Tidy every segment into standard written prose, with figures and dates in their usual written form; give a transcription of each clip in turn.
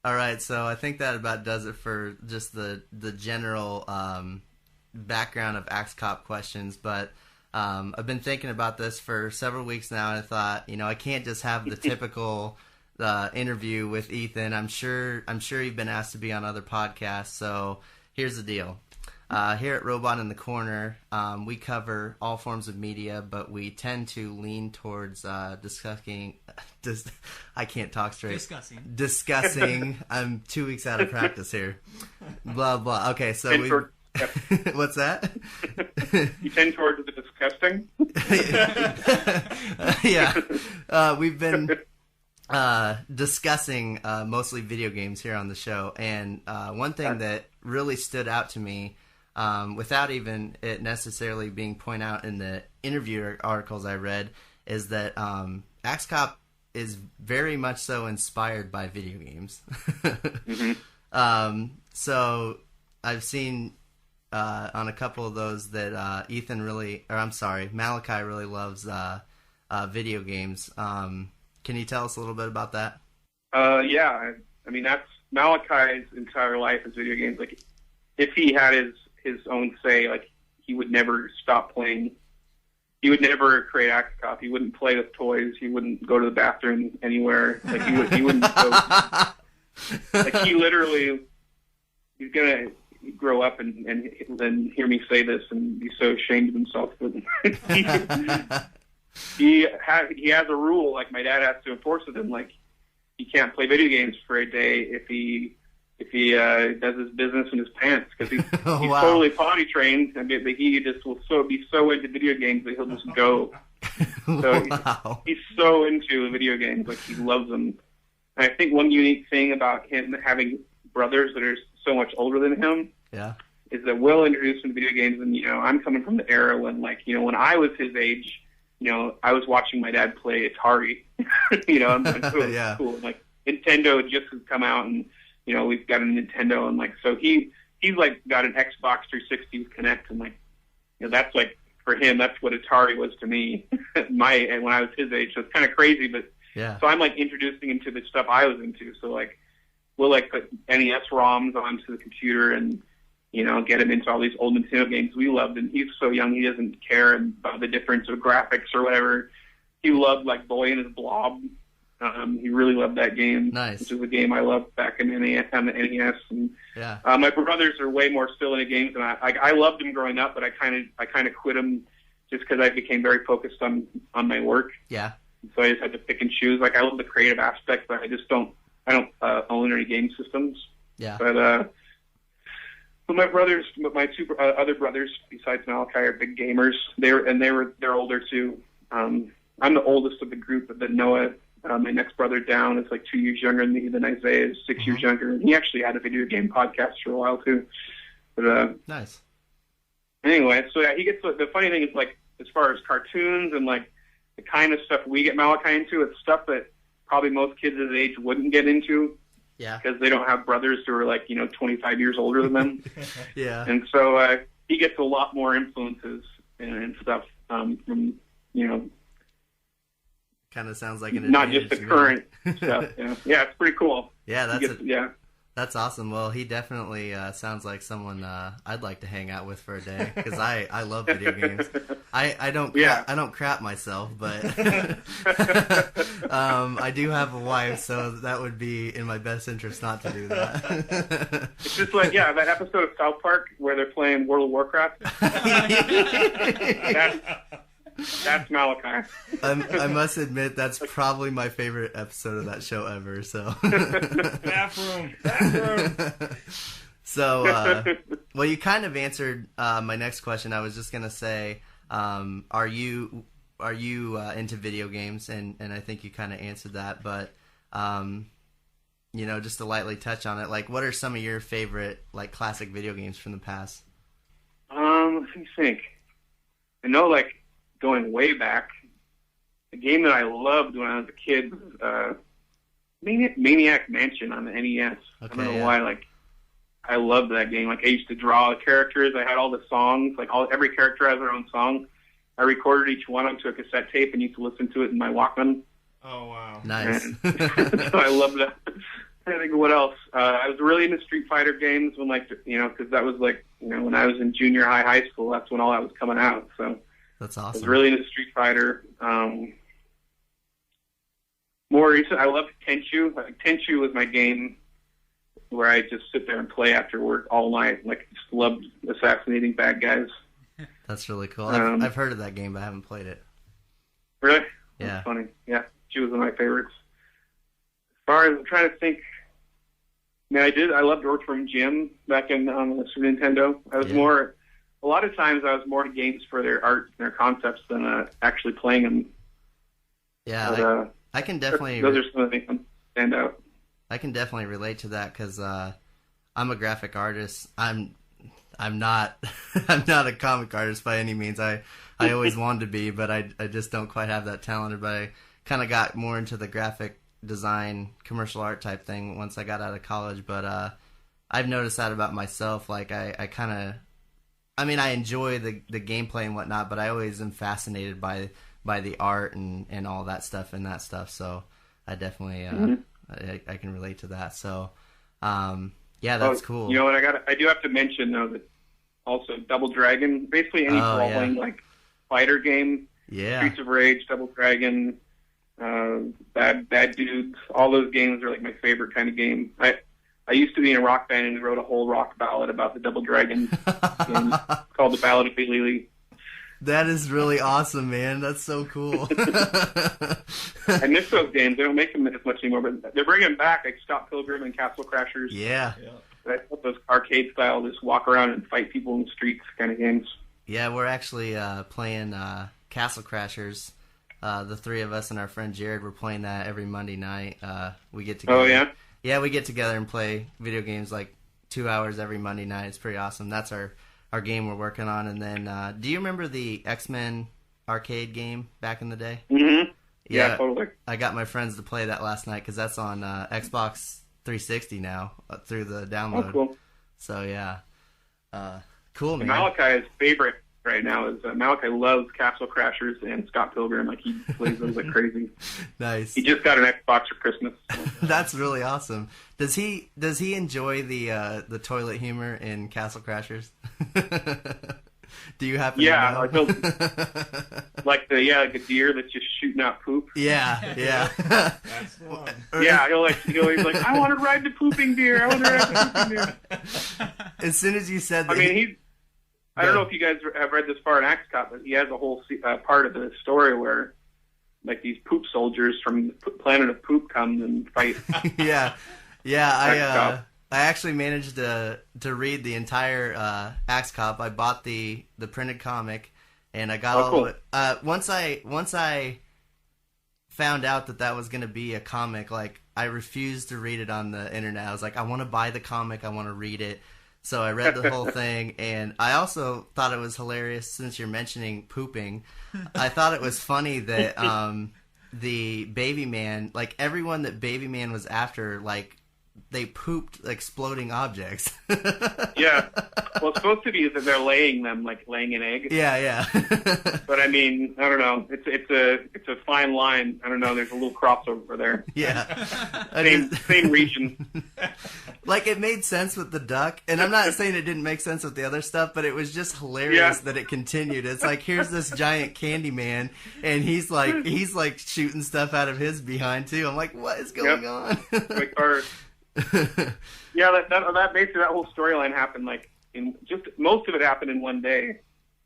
All right, so I think that about does it for just the general background of Axe Cop questions. But I've been thinking about this for several weeks now, and I thought, I can't just have the typical interview with Ethan. I'm sure you've been asked to be on other podcasts. So here's the deal. Here at Robot in the Corner, we cover all forms of media, but we tend to lean towards discussing. I can't talk straight. Discussing. I'm 2 weeks out of practice here. Blah blah. Okay, so what's that? You tend towards the disgusting. Yeah, we've been discussing mostly video games here on the show, and one thing that really stood out to me. Without even it necessarily being pointed out in the interview articles I read, is that Axe Cop is very much so inspired by video games. Mm-hmm. So I've seen on a couple of those that Malachi really loves video games. Can you tell us a little bit about that? Yeah. I mean, that's Malachi's entire life is video games. Like, if he had his own say, like, he would never stop playing. He would never create Axe Cop. He wouldn't play with toys. He wouldn't go to the bathroom anywhere. Like, he wouldn't go. Like, he literally, he's gonna grow up and then hear me say this and be so ashamed of himself. But he has a rule, like, my dad has to enforce with him. Like, he can't play video games for a day if he does his business in his pants, because he's Wow. totally potty trained, and he just will be so into video games that he'll just go. So Wow. he's so into video games, like, he loves them. And I think one unique thing about him having brothers that are so much older than him, is that Will introduced him to video games, and I'm coming from the era when, like, when I was his age, I was watching my dad play Atari. I'm like, oh, Yeah. cool. Like, Nintendo just has come out, and we've got a Nintendo, and, like, so he's like got an Xbox 360 with Kinect, and, like, that's, like, for him, that's what Atari was to me when I was his age. So it's kind of crazy, but Yeah. so I'm, like, introducing him to the stuff I was into. So, like, we'll, like, put NES ROMs onto the computer and get him into all these old Nintendo games we loved. And he's so young, he doesn't care about the difference of graphics or whatever. He loved, like, Boy and His Blob. He really loved that game. Nice. Which is a game I loved back in NES, on the NES. And Yeah. my brothers are way more still into games, and I loved them growing up, but I kind of quit them just because I became very focused on my work. Yeah. So I just had to pick and choose. Like, I love the creative aspect, but I don't own any game systems. Yeah. But my two other brothers besides Malachi are big gamers. They're older too. I'm the oldest of the group, but then Noah, my next brother down, is like 2 years younger than me. Then Isaiah is 6 years younger. And he actually had a video game podcast for a while too. But Nice. Anyway, so yeah, he gets the funny thing is, like, as far as cartoons and, like, the kind of stuff we get Malachi into, it's stuff that probably most kids his age wouldn't get into. Yeah. Because they don't have brothers who are, like, 25 years older than them. Yeah. And so he gets a lot more influences and stuff from, Kind of sounds like an not just the advantage to me. current stuff. Yeah, it's pretty cool. Yeah, Yeah. That's awesome. Well, he definitely sounds like someone I'd like to hang out with for a day, because I love video games. I don't crap myself, but I do have a wife, so that would be in my best interest not to do that. It's just like, that episode of South Park where they're playing World of Warcraft. That's Malachi. I must admit, that's probably my favorite episode of that show ever. So bathroom. So, well, you kind of answered my next question. I was just gonna say, are you into video games? And I think you kind of answered that, but just to lightly touch on it, like, what are some of your favorite, like, classic video games from the past? Let me think. I know, like, going way back, a game that I loved when I was a kid was Maniac Mansion on the NES. Okay, I don't know why, like, I loved that game. Like, I used to draw the characters. I had all the songs. Like, every character has their own song. I recorded each one onto a cassette tape and used to listen to it in my Walkman. Oh, wow. Nice. So I loved that. I think what else? I was really into Street Fighter games when, like, because that was like, when I was in junior high school. That's when all that was coming out. So That's I was awesome. really into Street Fighter. More recent, I loved Tenchu. Tenchu was my game where I just sit there and play after work all night. Like, just loved assassinating bad guys. That's really cool. I've heard of that game, but I haven't played it. Really? Yeah. That's funny. Yeah, she was one of my favorites. As far as I'm trying to think, I loved Earthworm Jim back on the Super Nintendo. I was a lot of times I was more to games for their art and their concepts than actually playing them. Yeah, But, I can definitely. Those are some of the things that stand out. I can definitely relate to that because I'm a graphic artist. I'm not I'm not a comic artist by any means. I always wanted to be, but I just don't quite have that talent. But I kind of got more into the graphic design, commercial art type thing once I got out of college. But I've noticed that about myself. Like I enjoy the gameplay and whatnot, but I always am fascinated by the art and all that stuff and that stuff. So I definitely I can relate to that. So yeah, that's cool. You know what? I do have to mention though that also Double Dragon, basically any brawling like fighter game, Streets of Rage, Double Dragon, Bad Dudes, all those games are like my favorite kind of game. I used to be in a rock band and wrote a whole rock ballad about the Double Dragon game called The Ballad of Billy. That is really awesome, man. That's so cool. I miss those games. They don't make them as much anymore, but they're bringing them back, like Scott Pilgrim and Castle Crashers. Yeah. I love those arcade style, just walk around and fight people in the streets kind of games. Yeah, we're actually playing Castle Crashers. The three of us and our friend Jared, we're playing that every Monday night. We get together. Oh, yeah? Yeah, we get together and play video games like 2 hours every Monday night. It's pretty awesome. That's our game we're working on. And then, do you remember the X-Men arcade game back in the day? Mm-hmm. Yeah, totally. I got my friends to play that last night because that's on Xbox 360 now through the download. Oh, cool. So, yeah. Cool, man. Malachi's favorite right now is Malachi loves Castle Crashers and Scott Pilgrim. Like, he plays those like crazy. Nice. He just got an Xbox for Christmas. That's really awesome. Does he enjoy the toilet humor in Castle Crashers? Do you happen to know? Like a deer that's just shooting out poop. Yeah. That's the one. Yeah, he's like, I want to ride the pooping deer. I want to ride the pooping deer. As soon as you said that, I don't know if you guys have read this far in Axcop, but he has a whole part of the story where, like, these poop soldiers from the planet of poop come and fight. yeah. I actually managed to read the entire Axe Cop. I bought the printed comic, and I got all of it. Once I found out that was going to be a comic, like, I refused to read it on the internet. I was like, I want to buy the comic. I want to read it. So I read the whole thing, and I also thought it was hilarious, since you're mentioning pooping. I thought it was funny that the Baby Man, like, everyone that Baby Man was after, like, they pooped exploding objects. Yeah. Well, it's supposed to be that they're laying them, like laying an egg. Yeah. But I mean, I don't know. It's a fine line. I don't know. There's a little crossover there. Yeah. Same region. Like, it made sense with the duck, and I'm not saying it didn't make sense with the other stuff, but it was just hilarious that it continued. It's like, here's this giant candy man, and he's like shooting stuff out of his behind too. I'm like, what is going on? Like, yeah, that basically that whole storyline happened most of it happened in one day.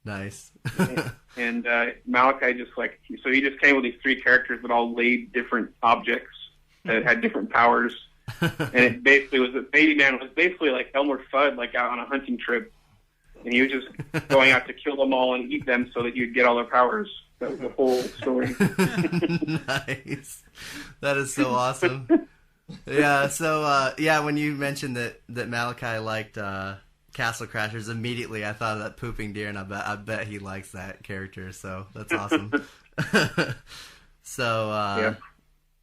Nice. And Malachi just he just came with these three characters that all laid different objects that had different powers. And it basically was Baby Man was basically like Elmer Fudd, like out on a hunting trip, and he was just going out to kill them all and eat them so that you'd get all their powers. That was the whole story. Nice. That is so awesome. Yeah. So when you mentioned that Malachi liked Castle Crashers, immediately I thought of that pooping deer, and I bet he likes that character. So that's awesome. So